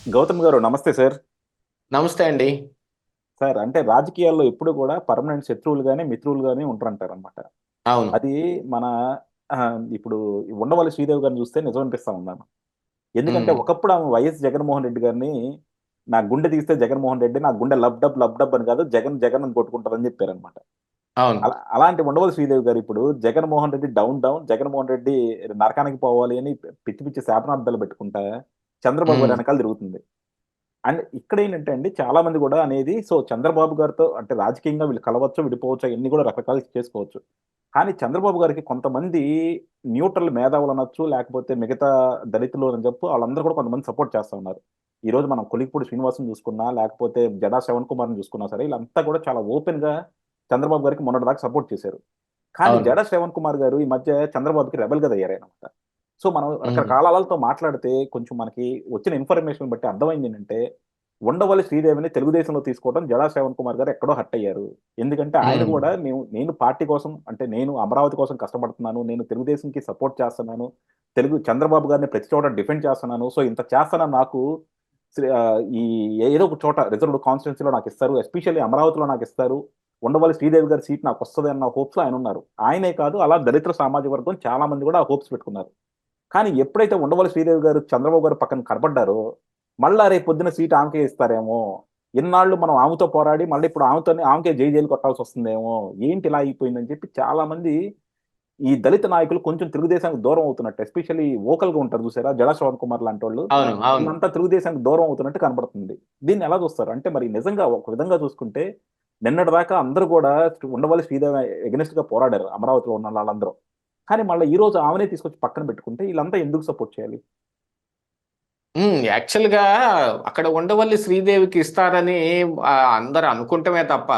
గౌతమ్ గారు నమస్తే సార్. నమస్తే అండి. సార్ అంటే రాజకీయాల్లో ఎప్పుడు కూడా పర్మనెంట్ శత్రువులు గానీ మిత్రులు గానీ ఉంటారంటారనమాట. అవును. అది మన ఇప్పుడు ఉండవల్లి శ్రీదేవి గారిని చూస్తే నిజం అనిపిస్తా ఉన్నాను. ఎందుకంటే హ్మ్. ఒకప్పుడు ఆమె వైఎస్ జగన్మోహన్ రెడ్డి గారిని నా గుండె తీస్తే జగన్మోహన్ రెడ్డి నా గుండె లబ్ డబ్ అని కాదు జగన్ జగన్ అని కొట్టుకుంటారని చెప్పారనమాట. అవును. అలాంటి ఉండవల్లి శ్రీదేవి గారు ఇప్పుడు జగన్మోహన్ రెడ్డి డౌన్ డౌన్ జగన్మోహన్ రెడ్డి నరకానికి పోవాలి అని పిచ్చి పిచ్చి శాపనార్థాలు పెట్టుకుంటా చంద్రబాబు గారి హ్మ్. వెనకాల తిరుగుతుంది. అండ్ ఇక్కడేంటంటే అండి చాలా మంది కూడా అనేది సో చంద్రబాబు గారితో అంటే రాజకీయంగా వీళ్ళు కలవచ్చు, విడిపోవచ్చు అయన్నీ కూడా రకరకాలుగా చేసుకోవచ్చు. కానీ చంద్రబాబు గారికి కొంతమంది న్యూట్రల్ మేధావులు అనొచ్చు, లేకపోతే మిగతా దళితులు అని చెప్పు వాళ్ళందరూ కూడా కొంతమంది సపోర్ట్ చేస్తా ఉన్నారు. ఈరోజు మనం కొలిక్పూడి శ్రీనివాస్‌ని చూసుకున్నా, లేకపోతే జడా శ్రవణ్ కుమార్‌ని చూసుకున్నా సరే, వీళ్ళంతా కూడా చాలా ఓపెన్‌గా చంద్రబాబు గారికి మొన్నటిదాకా సపోర్ట్ చేశారు. కానీ అవును. జడా శ్రవణ్ కుమార్ గారు ఈ మధ్య చంద్రబాబుకి రెబెల్‌గా తయారయ్యారనమాట. సో, మనం హ్మ్. రకరకాల ఆళ్ళతో మాట్లాడితే కొంచెం మనకి వచ్చిన ఇన్ఫర్మేషన్ బట్టి అర్థమైందేంటంటే, ఉండవల్లి శ్రీదేవిని తెలుగుదేశంలో తీసుకోవడం జడా శ్రవణ్ కుమార్ గారు ఎక్కడో హర్ట్ అయ్యారు. ఎందుకంటే ఆయన హ్మ్. కూడా నేను పార్టీ కోసం అంటే నేను అమరావతి కోసం కష్టపడుతున్నాను. నేను తెలుగుదేశంకి సపోర్ట్ చేస్తున్నాను. చంద్రబాబు గారిని ప్రతి చోట డిఫెండ్ చేస్తున్నాను. సో, ఇంత చేస్తున్న నాకు ఈ ఏదో ఒక చోట రిజర్వ్డ్ కాన్స్టిట్యుయెన్సీలో నాకిస్తారు. ఎస్పెషల్లీ అమరావతిలో నాకిస్తారు. ఉండవల్లి శ్రీదేవి గారి సీట్ నాకొస్తది అన్న హోప్స్‌లో ఆయనున్నారు. ఆయనే కాదు అలా దళితుల సామాజిక వర్గం చాలా మంది కూడా ఆ హోప్స్ పెట్టుకున్నారు. కానీ ఎప్పుడైతే ఉండవల్లి శ్రీదేవి గారు చంద్రబాబు గారు పక్కన కనపడ్డారో, మళ్ళా రేపొద్దున సీట్ ఆమెకే ఇస్తారేమో! ఇన్నాళ్ళు మనం ఆమెతో పోరాడి మళ్ళీ ఇప్పుడు ఆమెకే జైలు కొట్టాల్సొస్తుందేమో! ఏంటి ఇలా అయిపోయిందని చెప్పి చాలా మంది ఈ దళిత నాయకులు కొంచెం తెలుగుదేశానికి దూరం అవుతున్నట్టు. ఎస్పెషల్లీ వోకల్‌గా ఉంటారు చూసారా? జడా శ్రవణ్ కుమార్ లాంటోళ్ళు. అవును. అవును. వీళ్ళంతా తెలుగుదేశానికి దూరం అవుతున్నట్టు కనపడుతుంది. దీన్ని ఎలా చూస్తారు? అంటే మరి నిజంగా ఒక విధంగా చూసుకుంటే నిన్నటిదాకా అందరూ కూడా ఉండవల్లి శ్రీదేవి ఎగనెస్ట్‌గా పోరాడారు అమరావతిలో ఉన్నోళ్ళందరూ. కానీ మళ్ళా ఈ రోజు ఆమెనే తీసుకొచ్చి పక్కన పెట్టుకుంటే ఈళ్ళంతా ఎందుకు సపోర్ట్ చేయాలి? యాక్చువల్‌గా అక్కడ ఉండవల్లి శ్రీదేవికి ఇస్తారని అందరూ అనుకుంటమే తప్ప,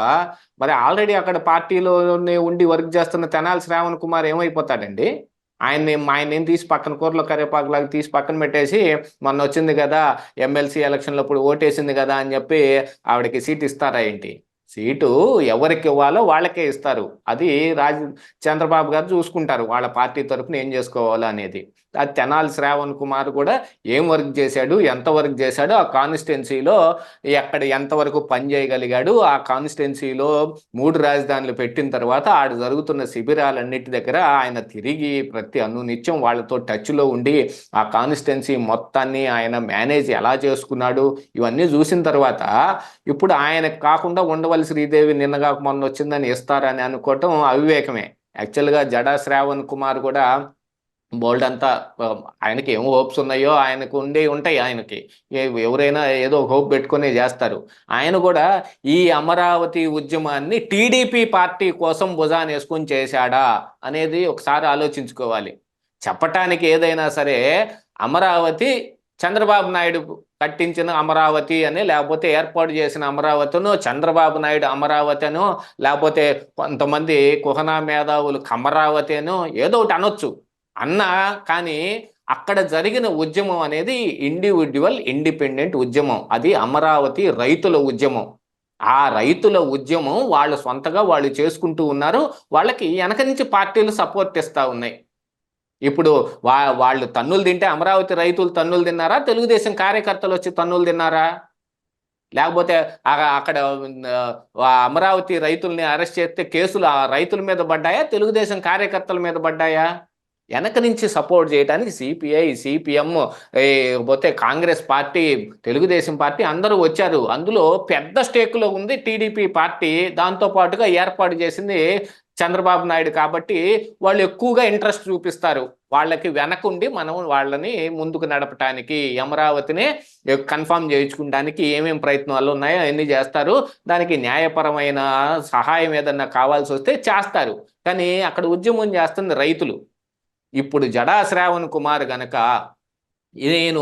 మరి ఆల్రెడీ అక్కడ పార్టీలోనే ఉండి వర్క్ చేస్తున్న తెనాలి శ్రావణ్ కుమార్ ఏమైపోతాడండి? ఆయన్నేం తీసి పక్కన కూరలో కరివేపాకులాగా తీసి పక్కన పెట్టేసి, మొన్నొచ్చింది గదా! ఎమ్మెల్సీ ఎలక్షన్‌లప్పుడు ఓటేసింది గదా! అని జెప్పి ఆవిడకి సీట్ ఇస్తారా ఏంటి? సీటు ఎవరికివ్వాలో వాళ్ళకే ఇస్తారు. అది రాజ్ చంద్రబాబు గారు చూసుకుంటారు. వాళ్ళ పార్టీ తరపున ఏం జేసుకోవాలో అనేది. అది తెనాలి శ్రావణ్ కుమార్ కూడా ఏం వర్క్ చేశాడు, ఎంత వర్క్ చేశాడు, ఆ కాన్స్టిట్యున్సీలో ఎక్కడ ఎంతవరకు పని చేయగలిగాడు, ఆ కాన్స్టిట్యున్సీలో 3 రాజధానులు పెట్టిన తర్వాత ఆడ జరుగుతున్న శిబిరాలన్నిటి దగ్గర ఆయన తిరిగి ప్రతి అనునిత్యం వాళ్ళతో టచ్లో ఉండి ఆ కాన్స్టిట్యున్సీ మొత్తాన్ని ఆయన మేనేజ్ ఎలా చేసుకున్నాడు, ఇవన్నీ చూసిన తర్వాత ఇప్పుడు ఆయనకు కాకుండా ఉండవల్లి శ్రీదేవి నిన్నగాక మొన్న వచ్చిందని ఇస్తారని అనుకోవటం అవివేకమే. యాక్చువల్గా జడా శ్రావణ్ కుమార్ కూడా బోల్డ్ అంతా ఆయనకి ఏం హోప్స్ ఉన్నాయో ఆయనకు ఉండి ఉంటాయి ఆయనకి. ఎవరైనా ఏదో హోప్ పెట్టుకునే చేస్తారు. ఆయన కూడా ఈ అమరావతి ఉద్యమాన్ని టీడీపీ పార్టీ కోసం భుజానేసుకొని చేశాడా అనేది ఒకసారి ఆలోచించుకోవాలి. చెప్పటానికి ఏదైనా సరే అమరావతి చంద్రబాబు నాయుడు కట్టించిన అమరావతి అని, లేకపోతే ఏర్పాటు చేసిన అమరావతిను చంద్రబాబు నాయుడు అమరావతి అనో, లేకపోతే కొంతమంది కుహనా మేధావులు కమరావతి అనో ఏదో ఒకటి అనొచ్చు. అన్నా కానీ అక్కడ జరిగిన ఉద్యమం అనేది ఇండివిడ్యువల్ ఇండిపెండెంట్ ఉద్యమం. అది అమరావతి రైతుల ఉద్యమం. ఆ రైతుల ఉద్యమం వాళ్ళు సొంతగా వాళ్ళు చేసుకుంటూ ఉన్నారు. వాళ్ళకి వెనక నుంచి పార్టీలు సపోర్ట్ ఇస్తా ఉన్నాయి. ఇప్పుడు వాళ్ళు తన్నులు తింటే అమరావతి రైతులు తన్నులు తిన్నారా, తెలుగుదేశం కార్యకర్తలు వచ్చి తన్నులు తిన్నారా? లేకపోతే అక్కడ అమరావతి రైతుల్ని అరెస్ట్ చేస్తే కేసులు ఆ రైతుల మీద పడ్డాయా, తెలుగుదేశం కార్యకర్తల మీద పడ్డాయా? వెనక నుంచి సపోర్ట్ చేయడానికి సిపిఐ, సిపిఎం, పోతే కాంగ్రెస్ పార్టీ, తెలుగుదేశం పార్టీ అందరూ వచ్చారు. అందులో పెద్ద స్టేక్లో ఉంది టీడీపీ పార్టీ. దాంతో పాటుగా ఏర్పాటు చేసింది చంద్రబాబు నాయుడు కాబట్టి వాళ్ళు ఎక్కువగా ఇంట్రెస్ట్ చూపిస్తారు. వాళ్ళకి వెనకుండి మనం వాళ్ళని ముందుకు నడపటానికి, అమరావతిని కన్ఫామ్ చేయించుకోవడానికి ఏమేం ప్రయత్నాలు ఉన్నాయో అవన్నీ చేస్తారు. దానికి న్యాయపరమైన సహాయం ఏదన్నా కావాల్సి వస్తే చేస్తారు. కానీ అక్కడ ఉద్యమం చేస్తుంది రైతులు. ఇప్పుడు జడా శ్రావణ్ కుమార్ గనక నేను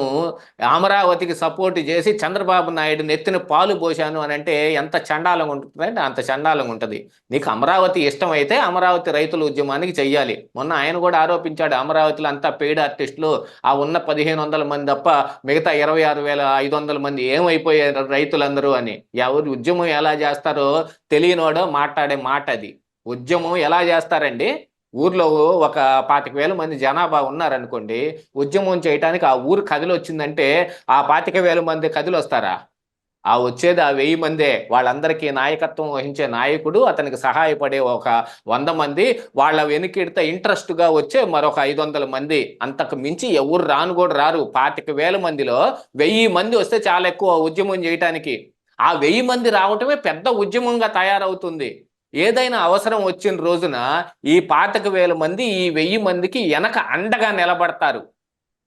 అమరావతికి సపోర్ట్ చేసి చంద్రబాబు నాయుడు నెత్తిన పాలు పోశాను అని అంటే ఎంత చండాలంగా ఉంటుందంటే అంత చండాలంగా ఉంటుంది. నీకు అమరావతి ఇష్టమైతే అమరావతి రైతుల ఉద్యమానికి చెయ్యాలి. మొన్న ఆయన కూడా ఆరోపించాడు అమరావతిలో అంతా పెయిడ్ ఆర్టిస్టులు, ఆ ఉన్న 1500 మంది తప్ప మిగతా 26,500 మంది ఏమైపోయారు రైతులందరూ అని. ఎవరు ఉద్యమం ఎలా చేస్తారో తెలియనోడో మాట్లాడే మాట అది. ఉద్యమం ఎలా చేస్తారండి? ఊర్లో ఒక 25,000 మంది జనాభా ఉన్నారనుకోండి, ఉద్యమం చేయటానికి ఆ ఊరు కదిలి వచ్చిందంటే ఆ 25,000 మంది కదిలి వస్తారా? ఆ వచ్చేది ఆ 1000 మందే. వాళ్ళందరికీ నాయకత్వం వహించే నాయకుడు, అతనికి సహాయపడే ఒక 100 మంది, వాళ్ళ వెనుకిడితే ఇంట్రెస్ట్గా వచ్చే మరొక 500 మంది. అంతకు మించి ఎవరు రాను కూడా రారు. 25,000 మందిలో 1000 మంది వస్తే చాలా ఎక్కువ ఉద్యమం చేయటానికి. ఆ 1000 మంది రావటమే పెద్ద ఉద్యమంగా తయారవుతుంది. ఏదైనా అవసరం వచ్చిన రోజున ఈ 25,000 మంది ఈ 1000 మందికి వెనక అండగా నిలబడతారు.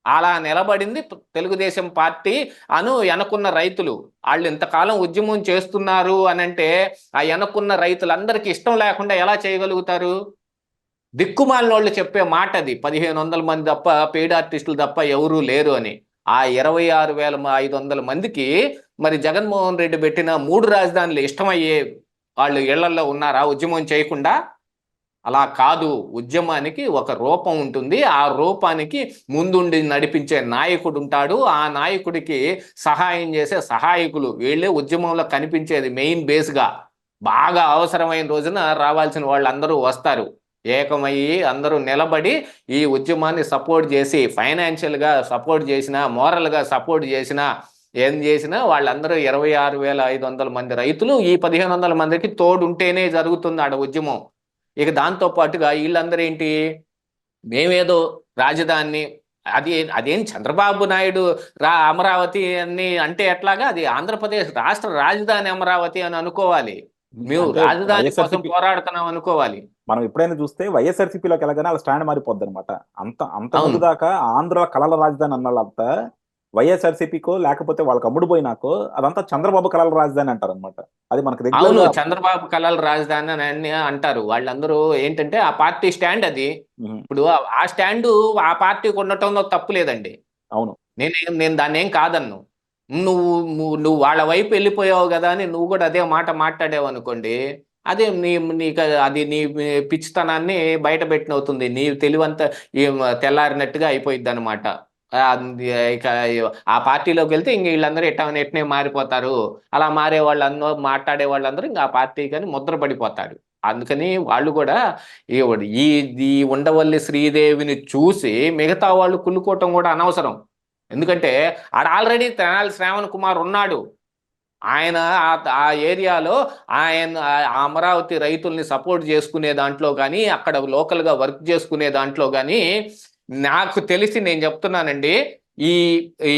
అలా నిలబడింది తెలుగుదేశం పార్టీ వెనకున్న రైతులు. వాళ్ళు ఇంతకాలం ఉద్యమం చేస్తున్నారు అనంటే ఆ వెనకున్న రైతులందరికీ ఇష్టం లేకుండా ఎలా చేయగలుగుతారు? దిక్కుమాలిన వాళ్ళు చెప్పే మాట అది. 1,500 మంది తప్ప, పెయిడ్ ఆర్టిస్టులు తప్ప ఎవరూ లేరు అని. ఆ 26,500 మందికి మరి జగన్మోహన్ రెడ్డి పెట్టిన 3 రాజధానులు ఇష్టమయ్యే వాళ్ళు ఇళ్లలో ఉన్నారా ఉద్యమం చేయకుండా? అలా కాదు. ఉద్యమానికి ఒక రూపం ఉంటుంది. ఆ రూపానికి ముందుండి నడిపించే నాయకుడు ఉంటాడు. ఆ నాయకుడికి సహాయం చేసే సహాయకులు వీళ్ళే ఉద్యమంలో కనిపించేది మెయిన్ బేస్గా. బాగా అవసరమైన రోజున రావాల్సిన వాళ్ళందరూ వస్తారు. ఏకమయ్యి అందరూ నిలబడి ఈ ఉద్యమాన్ని సపోర్ట్ చేసి, ఫైనాన్షియల్గా సపోర్ట్ చేసినా, మోరల్గా సపోర్ట్ చేసినా, ఏం చేసినా వాళ్ళందరూ 26,500 మంది రైతులు ఈ 1,500 మందికి తోడుంటేనే జరుగుతుంది ఆడ ఉద్యమం. ఇక దాంతో పాటుగా వీళ్ళందరూ ఏంటి, మేమేదో రాజధాని, అదేం చంద్రబాబు నాయుడు అమరావతి అని అంటే ఎట్లాగా? అది ఆంధ్రప్రదేశ్ రాష్ట్ర రాజధాని అమరావతి అని అనుకోవాలి. మేము అంటే రాజధాని కోసం వైఎస్ఆర్సీపీ పోరాడుతున్నాం అనుకోవాలి. మనం ఎప్పుడైనా చూస్తే వైఎస్ఆర్సీపీలోకి వెళ్ళగానే వాళ్ళ స్టాండ్ మారిపోద్ది అనమాట. అంత ముందు అవును. దాకా ఆంధ్ర కలల రాజధాని అన్న వాళ్ళంతా వైఎస్ఆర్సీపీకో లేకపోతే వాళ్ళకి అమ్ముడు పోయినాకో అదంతా చంద్రబాబు కలల రాజధాని అంటారు అనమాట. అది మనకు రెగ్యులర్ అవును, గా. చంద్రబాబు కలల రాజధాని అని అంటారు. వాళ్ళందరూ ఏంటంటే ఆ పార్టీ స్టాండ్ అది. ఉహు, ఇప్పుడు ఆ స్టాండు ఆ పార్టీకి ఉండటంలో తప్పు లేదండి. అవును. నేను దాన్ని ఏం కాదన్ను. నువ్వు నువ్వు వాళ్ళ వైపు వెళ్ళిపోయావు కదా అని నువ్వు కూడా అదే మాట మాట్లాడావు అనుకోండి, అదే నీకు అది నీ పిచ్చితనాన్ని బయట పెట్టినవుతుంది. నీ తెలివంతా తెల్లారినట్టుగా అయిపోయింది అనమాట. ఇక ఆ పార్టీలోకి వెళ్తే ఇంక వీళ్ళందరూ ఎట్నే మారిపోతారు. అలా మారే వాళ్ళందరూ, మాట్లాడే వాళ్ళందరూ ఇంకా ఆ పార్టీ కానీ ముద్ర పడిపోతారు. అందుకని వాళ్ళు కూడా ఈ ఈ ఈ ఉండవల్లి శ్రీదేవిని చూసి మిగతా వాళ్ళు కుళ్ళుకోవటం కూడా అనవసరం. ఎందుకంటే ఆడ ఆల్రెడీ తెనాలి శ్రావణ్ కుమార్ ఉన్నాడు. ఆయన ఆ ఏరియాలో ఆ అమరావతి రైతుల్ని సపోర్ట్ చేసుకునే దాంట్లో కానీ, అక్కడ లోకల్గా వర్క్ చేసుకునే దాంట్లో కానీ, నాకు తెలిసి నేను చెప్తున్నానండి, ఈ ఈ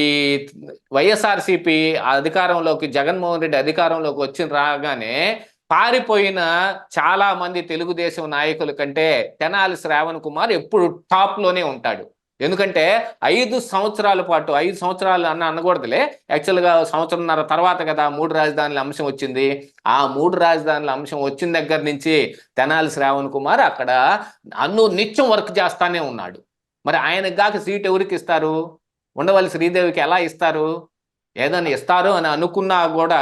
వైఎస్ఆర్సిపి అధికారంలోకి, జగన్మోహన్ రెడ్డి అధికారంలోకి వచ్చిన రాగానే పారిపోయిన చాలా మంది తెలుగుదేశం నాయకుల కంటే తెనాలి శ్రావణ్ కుమార్ ఎప్పుడు టాప్ లోనే ఉంటాడు. ఎందుకంటే 5 సంవత్సరాల పాటు, 5 సంవత్సరాలు అనకూడదులే, యాక్చువల్గా సంవత్సరంన్నర తర్వాత కదా 3 రాజధానుల అంశం వచ్చింది. ఆ 3 రాజధానుల అంశం వచ్చిన దగ్గర నుంచి తెనాలి శ్రావణ్ కుమార్ అక్కడ నిత్యం వర్క్ చేస్తానే ఉన్నాడు. మరి ఆయనకు గాక సీట్ ఎవరికి ఇస్తారు? ఉండవల్లి శ్రీదేవికి ఎలా ఇస్తారు? ఏదైనా ఇస్తారు అని అనుకున్నా కూడా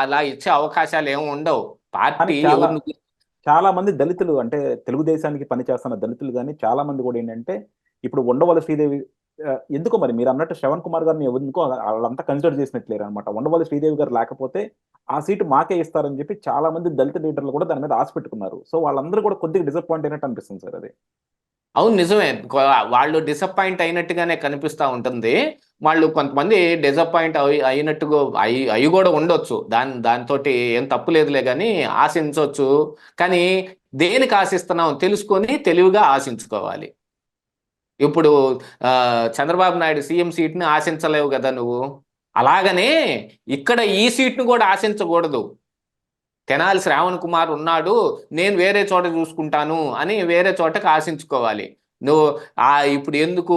అలా ఇచ్చే అవకాశాలు ఏమి ఉండవు. కానీ పార్టీ చాలా ఎవరిని చాలా మంది దళితులు అంటే తెలుగుదేశానికి పనిచేస్తున్న దళితులు కానీ చాలా మంది కూడా ఏంటంటే ఇప్పుడు ఉండవల్లి శ్రీదేవి ఎందుకో మరి మీరు అన్నట్టు శ్రవణ్ కుమార్ గారిని ఎందుకో వాళ్ళంతా కన్సిడర్ చేసినట్లేరు అనమాట. ఉండవల్లి శ్రీదేవి గారు లేకపోతే ఆ సీటు మాకే ఇస్తారని చెప్పి చాలా మంది దళిత లీడర్లు కూడా దాని మీద ఆశ పెట్టుకున్నారు. సో వాళ్ళందరూ కూడా కొద్దిగా డిసప్పాయింట్ అయినట్టు అనిపిస్తుంది సార్ అది. అవును, నిజమే. వాళ్ళు డిసప్పాయింట్ అయినట్టుగానే కనిపిస్తూ ఉంటుంది. వాళ్ళు కొంతమంది డిసప్పాయింట్ అయినట్టుగా అయి కూడా ఉండొచ్చు. దానితోటి ఏం తప్పు లేదులే కానీ ఆశించవచ్చు. కానీ దేనికి ఆశిస్తున్నాం తెలుసుకొని తెలివిగా ఆశించుకోవాలి. ఇప్పుడు చంద్రబాబు నాయుడు సీఎం సీట్ని ఆశించలేవు కదా నువ్వు. అలాగనే ఇక్కడ ఈ సీట్ను కూడా ఆశించకూడదు. తెనాలి శ్రావణ్ కుమార్ ఉన్నాడు, నేను వేరే చోట చూసుకుంటాను అని వేరే చోటకి ఆశించుకోవాలి. నువ్వు ఇప్పుడు ఎందుకు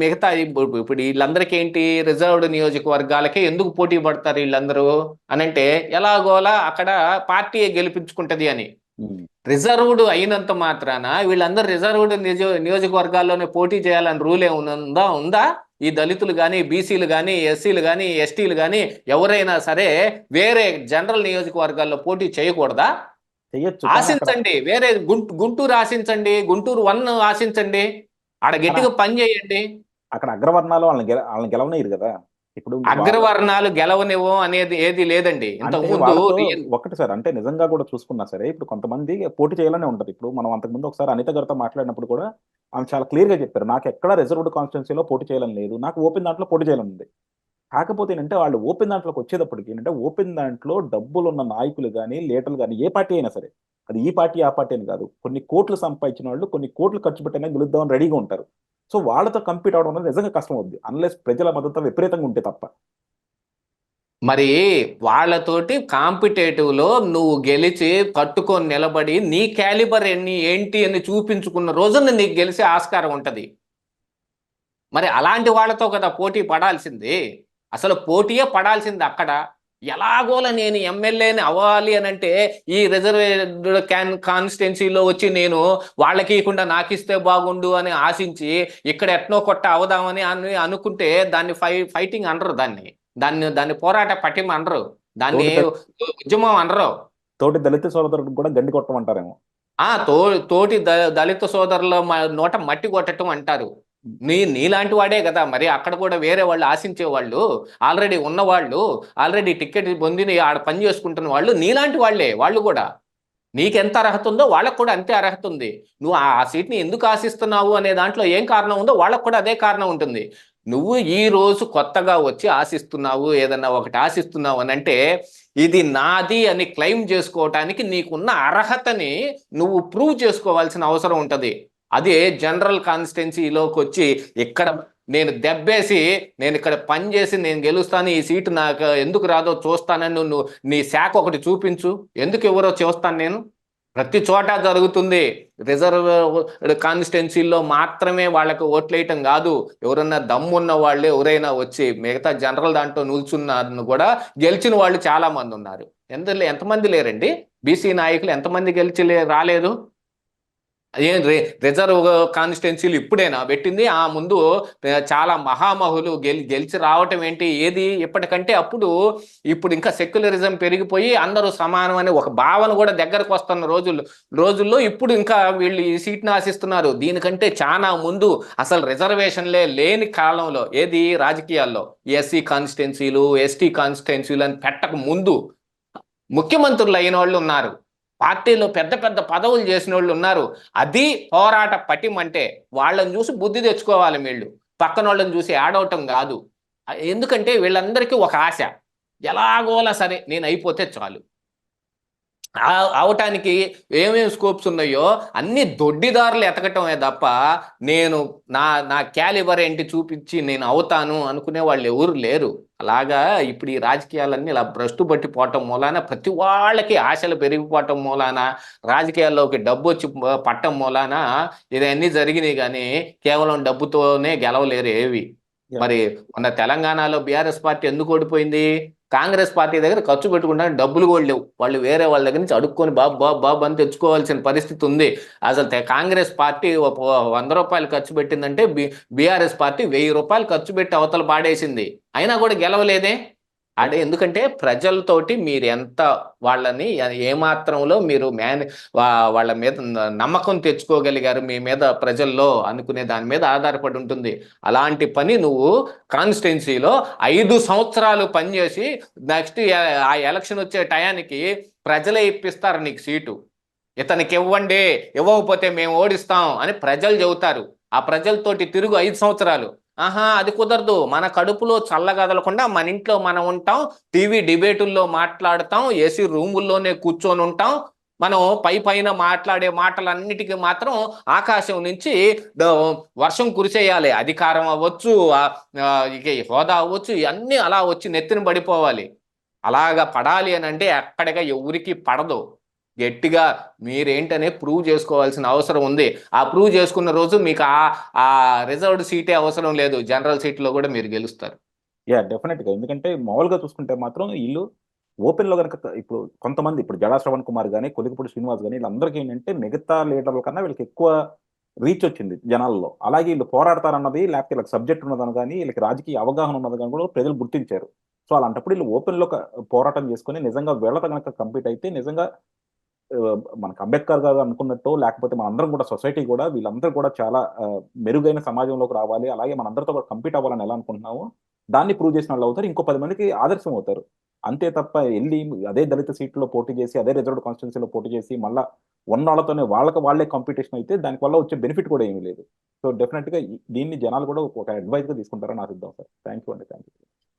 మిగతా ఇప్పుడు వీళ్ళందరికీ ఏంటి, రిజర్వ్డ్ నియోజకవర్గాలకే ఎందుకు పోటీ పడతారు వీళ్ళందరూ అనంటే, ఎలాగోలా అక్కడ పార్టీ గెలిపించుకుంటది అని. ఉమ్. రిజర్వ్డ్ అయినంత మాత్రాన వీళ్ళందరూ రిజర్వ్డ్ నియోజకవర్గాల్లోనే పోటీ చేయాలని రూల్ ఉందా? ఈ దళితులు కానీ, బీసీలు కానీ, ఎస్సీలు కానీ, ఎస్టీలు కానీ ఎవరైనా సరే వేరే జనరల్ నియోజకవర్గాల్లో పోటీ చేయకూడదా? చెయ్యొచ్చు కానీ అక్కడ ఆశించండి. వేరే గుంటూరు ఆశించండి, గుంటూరు 1 ఆశించండి, ఆడ కానీ గట్టిగా పని చేయండి. అక్కడ అగ్రవర్ణాలు వాళ్ళని గెలవనేరు కదా. ఇప్పుడు అగ్రవర్ణాలు గెలవనివ్వం అనేది ఏది లేదండి. ఇంతకు అంటే ముందు వాళ్ళతో ఒకటి సార్, అంటే నిజంగా కూడా చూసుకున్నా సరే ఇప్పుడు కొంతమంది పోటీ చేయాలనే ఉంటది. ఇప్పుడు మనం అంతకుముందు ఒకసారి అనిత గారితో మాట్లాడినప్పుడు కూడా ఆమె చాలా క్లియర్ గా చెప్పారు, నాకు ఎక్కడ రిజర్వ్డ్ కాన్స్టిట్యున్సీలో పోటీ చేయాలని లేదు, నాకు ఓపెన్ దాంట్లో పోటీ చేయాలని ఉంది. కాకపోతే ఏంటంటే వాళ్ళు ఓపెన్ దాంట్లోకి వచ్చేటప్పటికి ఏంటంటే ఓపెన్ దాంట్లో డబ్బులు ఉన్న నాయకులు కానీ లీడర్లు కానీ ఏ పార్టీ అయినా సరే, అది ఈ పార్టీ ఆ పార్టీ అని కాదు, కొన్ని కోట్లు సంపాదించిన వాళ్ళు కొన్ని కోట్లు ఖర్చు పెట్టైనా గెలుద్దామని రెడీగా ఉంటారు. సో వాళ్ళతో కంపీట్ అవడం అనేది నిజంగా కష్టం అవుద్ది, అన్లెస్ ప్రజల మద్దతు విపరీతంగా ఉంటే తప్ప. మరి వాళ్ళతోటి కాంపిటేటివ్ లో నువ్వు గెలిచి పట్టుకొని నిలబడి నీ క్యాలిబర్ ఏంటి అని చూపించుకున్న రోజున నీకు గెలిచే ఆస్కారం ఉంటది. మరి అలాంటి వాళ్ళతో కదా పోటీ పడాల్సింది. అసలు పోటీయే పడాల్సింది అక్కడ. ఎలాగోల నేను ఎమ్మెల్యేని అవ్వాలి అని అంటే ఈ రిజర్వేడ్ కాన్స్టిట్యున్సీలో వచ్చి నేను వాళ్ళకి ఇవ్వకుండా నాకు ఇస్తే బాగుండు అని ఆశించి ఇక్కడ ఎట్నో కొట్ట అవదామని అనుకుంటే దాన్ని ఫైటింగ్ అనరు. దాన్ని పోరాట పటిమ అనరు. దాన్ని తోటి ఉద్యమం అనరు. తోటి దళిత సోదరుడు కూడా గండి కొట్టమంటారేమో. తోటి దళిత సోదరుల నోట మట్టి కొట్టడం అంటారు. నీలాంటి వాడే కదా మరి అక్కడ కూడా వేరే వాళ్ళు ఆశించే వాళ్ళు, ఆల్రెడీ ఉన్నవాళ్ళు, ఆల్రెడీ టికెట్ పొంది ఆడ పని చేసుకుంటున్న వాళ్ళు నీలాంటి వాళ్ళే. వాళ్ళు కూడా నీకెంత అర్హత ఉందో వాళ్ళకు కూడా అంతే అర్హత ఉంది. నువ్వు ఆ సీట్ని ఎందుకు ఆశిస్తున్నావు అనే దాంట్లో ఏం కారణం ఉందో వాళ్ళకు కూడా అదే కారణం ఉంటుంది. నువ్వు ఈ రోజు కొత్తగా వచ్చి ఆశిస్తున్నావు, ఏదన్నా ఒకటి ఆశిస్తున్నావు అని అంటే ఇది నాది అని క్లెయిమ్ చేసుకోవటానికి నీకున్న అర్హతని నువ్వు ప్రూవ్ చేసుకోవాల్సిన అవసరం ఉంటుంది. అదే జనరల్ కాన్స్టిట్యున్సీలోకి వచ్చి ఇక్కడ నేను దెబ్బేసి నేను ఇక్కడ పని చేసి నేను గెలుస్తాను, ఈ సీటు నాకు ఎందుకు రాదో చూస్తానని నువ్వు నీ శాఖ ఒకటి చూపించు. ఎందుకు ఎవరో చూస్తాను నేను. ప్రతి చోట జరుగుతుంది. రిజర్వ్ కాన్స్టిట్యున్సీల్లో మాత్రమే వాళ్ళకి ఓట్లేయటం కాదు, ఎవరన్నా దమ్మున్న వాళ్ళు ఎవరైనా వచ్చి మిగతా జనరల్ దాంట్లో నిల్చున్న కూడా గెలిచిన వాళ్ళు చాలా మంది ఉన్నారు. ఎంతమంది లేరండి బీసీ నాయకులు? ఎంతమంది గెలిచి రాలేదు? రిజర్వ్ కాన్స్టిట్యున్సీలు ఇప్పుడేనా పెట్టింది? ఆ ముందు చాలా మహామహులు గెలిచి రావటం ఏంటి? ఏది ఇప్పటికంటే ఇప్పుడు ఇంకా సెక్యులరిజం పెరిగిపోయి అందరూ సమానం అనే ఒక భావన కూడా దగ్గరకు వస్తున్న రోజుల్లో ఇప్పుడు ఇంకా వీళ్ళు ఈ సీట్ని ఆశిస్తున్నారు. దీనికంటే చాలా ముందు అసలు రిజర్వేషన్లే లేని కాలంలో ఏది రాజకీయాల్లో ఎస్సీ కాన్స్టిట్యున్సీలు, ఎస్టీ కాన్స్టిట్యున్సీలు అని పెట్టక ముందు ముఖ్యమంత్రులు అయిన వాళ్ళు ఉన్నారు, పార్టీలో పెద్ద పెద్ద పదవులు చేసిన వాళ్ళు ఉన్నారు. అది పోరాట పటిమంటే. వాళ్ళని చూసి బుద్ధి తెచ్చుకోవాలి వీళ్ళు, పక్కన వాళ్ళని చూసి ఆడవటం కాదు. ఎందుకంటే వీళ్ళందరికీ ఒక ఆశ, ఎలాగోలా సరే నేను అయిపోతే చాలు. అవటానికి ఏమేమి స్కోప్స్ ఉన్నాయో అన్ని దొడ్డిదారులు ఎతకటమే తప్ప నేను నా క్యాలిబర్ ఏంటి చూపించి నేను అవుతాను అనుకునే వాళ్ళు ఎవరు లేరు. అలాగా ఇప్పుడు ఈ రాజకీయాలన్నీ ఇలా భ్రష్టు పట్టిపోవటం మూలాన ప్రతి వాళ్ళకి ఆశలు పెరిగిపోవటం మూలాన రాజకీయాల్లోకి డబ్బు వచ్చి పట్టం మూలాన ఇవన్నీ జరిగినాయి. కానీ కేవలం డబ్బుతోనే గెలవలేరు ఏవి. మరి మొన్న తెలంగాణలో బీఆర్ఎస్ పార్టీ ఎందుకు ఓడిపోయింది? కాంగ్రెస్ పార్టీ దగ్గర ఖర్చు పెట్టుకుంటే డబ్బులు కూడా లేవు. వాళ్ళు వేరే వాళ్ళ దగ్గర నుంచి అడుక్కొని బాబు అని తెచ్చుకోవాల్సిన పరిస్థితి ఉంది. అసలు కాంగ్రెస్ పార్టీ 100 రూపాయలు ఖర్చు పెట్టిందంటే బీఆర్ఎస్ పార్టీ 1000 రూపాయలు ఖర్చు పెట్టి అవతల పాడేసింది. అయినా కూడా గెలవలేదే. అంటే ఎందుకంటే ప్రజలతోటి మీరు ఎంత వాళ్ళని ఏమాత్రంలో మీరు వాళ్ళ మీద నమ్మకం తెచ్చుకోగలిగారు మీ మీద ప్రజల్లో అనుకునే దాని మీద ఆధారపడి ఉంటుంది. అలాంటి పని నువ్వు కాన్స్టిట్యున్సీలో 5 సంవత్సరాలు పనిచేసి నెక్స్ట్ ఆ ఎలక్షన్ వచ్చే టయానికి ప్రజలే ఇప్పిస్తారు నీకు సీటు. ఇతనికి ఇవ్వండి, ఇవ్వకపోతే మేము ఓడిస్తాం అని ప్రజలు చెబుతారు. ఆ ప్రజలతోటి తిరుగు 5 సంవత్సరాలు. అది కుదరదు. మన కడుపులో చల్లగదలకుండా మన ఇంట్లో మనం ఉంటాం, టీవీ డిబేటుల్లో మాట్లాడతాం, ఏసీ రూముల్లోనే కూర్చొని ఉంటాం. మనం పైన మాట్లాడే మాటలన్నిటికీ మాత్రం ఆకాశం నుంచి వర్షం కురిసేయాలి. అధికారం అవ్వచ్చు, ఇక హోదా అవ్వచ్చు, ఇవన్నీ అలా వచ్చి నెత్తిన పడిపోవాలి. అలాగా పడాలి అని అంటే ఎక్కడిగా ఎవరికి పడదు. గట్టిగా మీరేంటనే ప్రూవ్ చేసుకోవాల్సిన అవసరం ఉంది. ఆ ప్రూవ్ చేసుకున్న రోజు మీకు ఆ రిజర్వ్డ్ సీటే అవసరం లేదు, జనరల్ సీట్లో కూడా మీరు గెలుస్తారు. డెఫినెట్గా. ఎందుకంటే మామూలుగా చూసుకుంటే మాత్రం వీళ్ళు ఓపెన్ లో కనుక ఇప్పుడు కొంతమంది ఇప్పుడు జడా శ్రవణ్ కుమార్ కానీ కొలికపూడి శ్రీనివాస్ కానీ వీళ్ళందరికీ ఏంటంటే మిగతా లీడర్ల కన్నా వీళ్ళకి ఎక్కువ రీచ్ వచ్చింది జనాల్లో. అలాగే వీళ్ళు పోరాడతారన్నది లేకపోతే వీళ్ళకి సబ్జెక్ట్ ఉన్నదని కానీ వీళ్ళకి రాజకీయ అవగాహన ఉన్నది కానీ కూడా ప్రజలు గుర్తించారు. సో అలాంటప్పుడు వీళ్ళు ఓపెన్ లో పోరాటం చేసుకుని నిజంగా వీళ్ళతో కనుక కంప్లీట్ అయితే నిజంగా మనకు అంబేద్కర్ గారు అనుకున్నట్టు లేకపోతే మనందరం కూడా సొసైటీ కూడా వీళ్ళందరూ కూడా చాలా మెరుగైన సమాజంలోకి రావాలి, అలాగే మనందరితో కూడా కంపీట్ అవ్వాలని ఎలా అనుకుంటున్నామో దాన్ని ప్రూవ్ చేసిన వాళ్ళు అవుతారు, ఇంకో 10 మందికి ఆదర్శం అవుతారు. అంతే తప్ప వెళ్ళి అదే దళిత సీట్లో పోటీ చేసి, అదే రిజర్వ్డ్ కాన్స్టిట్యున్సీలో పోటీ చేసి, మళ్ళా ఉన్నోళ్ళతోనే వాళ్ళకి వాళ్ళే కాంపిటీషన్ అయితే దానివల్ల వచ్చే బెనిఫిట్ కూడా ఏమీ లేదు. సో డెఫినెట్గా దీన్ని జనాలు కూడా ఒక అడ్వైజ్గా తీసుకుంటారని ఆశిద్దాం సార్. థ్యాంక్ యూ అండి. Thank you.